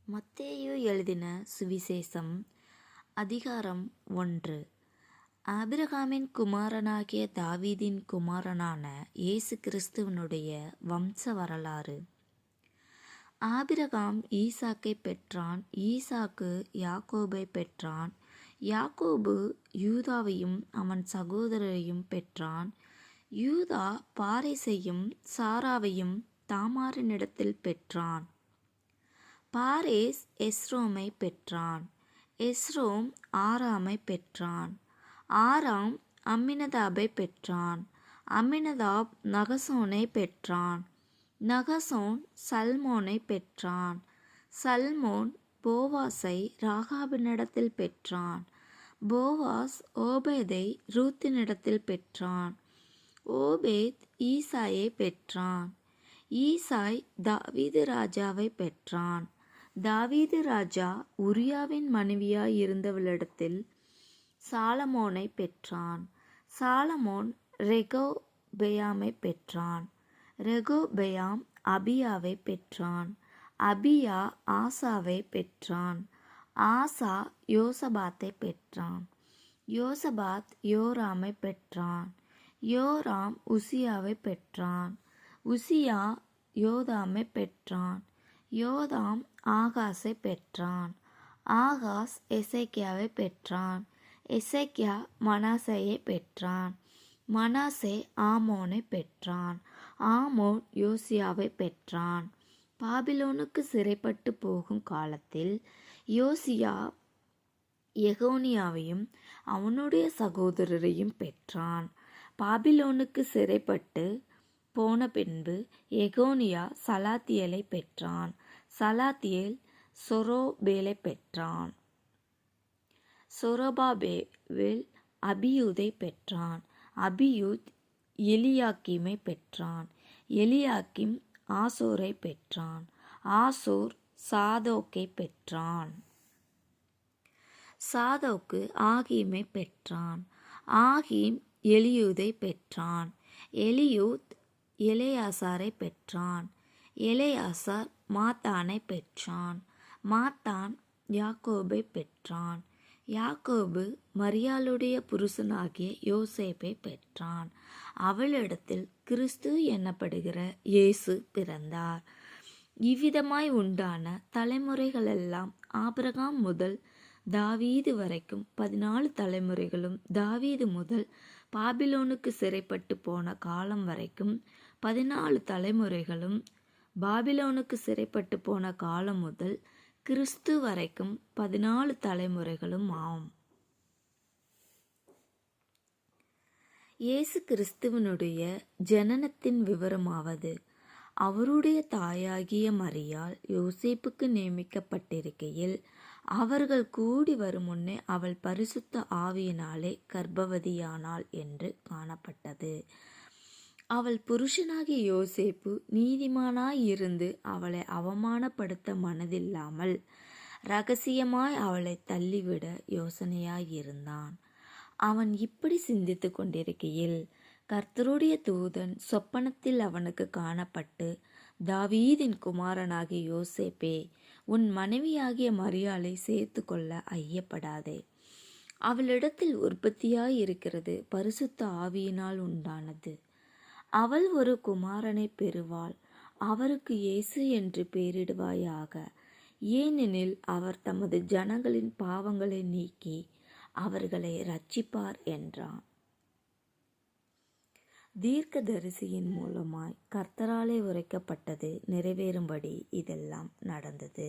மத்தேயு எழுதின சுவிசேஷம் அதிகாரம் 1. ஆபிரகாமின் குமாரனாகிய தாவீதின் குமாரனான இயேசு கிறிஸ்துவனுடைய வம்ச வரலாறு. ஆபிரகாம் ஈசாக்கை பெற்றான், ஈசாக்கு யாக்கோபை பெற்றான், யாக்கோபு யூதாவையும் அவன் சகோதரரையும் பெற்றான், யூதா பாரேசையும் சாராவையும் தாமாரினிடத்தில் பெற்றான், பாரேஸ் எஸ்ரோமை பெற்றான், எஸ்ரோம் ஆராமை பெற்றான், ஆராம் அம்மினதாபை பெற்றான், அம்மினதாப் நகசோனை பெற்றான், நகசோன் சல்மோனை பெற்றான், சல்மோன் போவாசை ராகாபினிடத்தில் பெற்றான், போவாஸ் ஓபேதை ரூத்தினிடத்தில் பெற்றான், ஓபேத் ஈசாயை பெற்றான், ஈசாய் தாவீது ராஜாவை பெற்றான், தாவீது ராஜா உரியாவின் மனைவியாய் இருந்தவளிடத்தில் சாலமோனை பெற்றான், சாலமோன் ரெகொபெயாமை பெற்றான், ரெகொபெயாம் அபியாவை பெற்றான், அபியா ஆசாவை பெற்றான், ஆசா யோசபாத்தை பெற்றான், யோசபாத் யோராமை பெற்றான், யோராம் உசியாவை பெற்றான், உசியா யோதாமை பெற்றான், யோதாம் ஆகாஸை பெற்றான், ஆகாஸ் எசேக்கியாவை பெற்றான், எசேக்கியா மனாசேயை பெற்றான், மனாசே ஆமோனை பெற்றான், ஆமோன் யோசியாவை பெற்றான். பாபிலோனுக்கு சிறைப்பட்டு போகும் காலத்தில் யோசியா எகோனியாவையும் அவனுடைய சகோதரரையும் பெற்றான். பாபிலோனுக்கு சிறைப்பட்டு போன பின்பு எகோனியா சலாத்தியலை பெற்றான், சலாத்தியேல் சொரோபேலை பெற்றான், சொரோபாபேல் அபியூதை பெற்றான், அபியூத் எலியாக்கீமை பெற்றான், எலியாக்கிம் ஆசோரை பெற்றான், ஆசோர் சாதோக்கை பெற்றான், சாதோக்கு ஆகீமை பெற்றான், ஆகீம் எலியூதை பெற்றான், எலியூத் எலெயாசாரை பெற்றான், எலெயாசார் மாத்தானை பெற்றான், மாத்தான் யாக்கோபை பெற்றான், யாக்கோபு மரியாளுடைய புருஷனாகிய யோசேப்பை பெற்றான், அவளிடத்தில் கிறிஸ்து எனப்படுகிற இயேசு பிறந்தார். இவ்விதமாய் உண்டான தலைமுறைகளெல்லாம் ஆபிரகாம் முதல் தாவீது வரைக்கும் 14 தலைமுறைகளும், தாவீது முதல் பாபிலோனுக்கு சிறைப்பட்டு போன காலம் வரைக்கும் 14 தலைமுறைகளும், பாபிலோனுக்கு சிறைப்பட்டு போன காலம் முதல் கிறிஸ்து வரைக்கும் 14 தலைமுறைகளும் ஆம். இயேசு கிறிஸ்துவனுடைய ஜனனத்தின் விவரமாவது, அவருடைய தாயாகிய மரியாள் யோசேப்புக்கு நியமிக்கப்பட்டிருக்கையில் அவர்கள் கூடி வரும் முன்னே அவள் பரிசுத்த ஆவியினாலே கர்ப்பவதியானாள் என்று காணப்பட்டது. அவள் புருஷனாகிய யோசேப்பு நீதிமானாயிருந்து அவளை அவமானப்படுத்த மனதில்லாமல் இரகசியமாய் அவளை தள்ளிவிட யோசனையாயிருந்தான். அவன் இப்படி சிந்தித்து கொண்டிருக்கையில் கர்த்தருடைய தூதன் சொப்பனத்தில் அவனுக்கு காணப்பட்டு, தாவீதின் குமாரனாகிய யோசேப்பே, உன் மனைவியாகிய மரியாளை சேர்த்து கொள்ள ஐயப்படாதே. அவளிடத்தில் உற்பத்தியாயிருக்கிறது பரிசுத்த ஆவியினால் உண்டானது. அவள் ஒரு குமாரனை பெறுவாள், அவருக்கு இயேசு என்று பெயரிடுவாயாக. ஏனெனில் அவர் தமது ஜனங்களின் பாவங்களை நீக்கி அவர்களை இரட்சிப்பார் என்றான். தீர்க்கதரிசியின் மூலமாய் கர்த்தராலே உரைக்கப்பட்டது நிறைவேறும்படி இதெல்லாம் நடந்தது.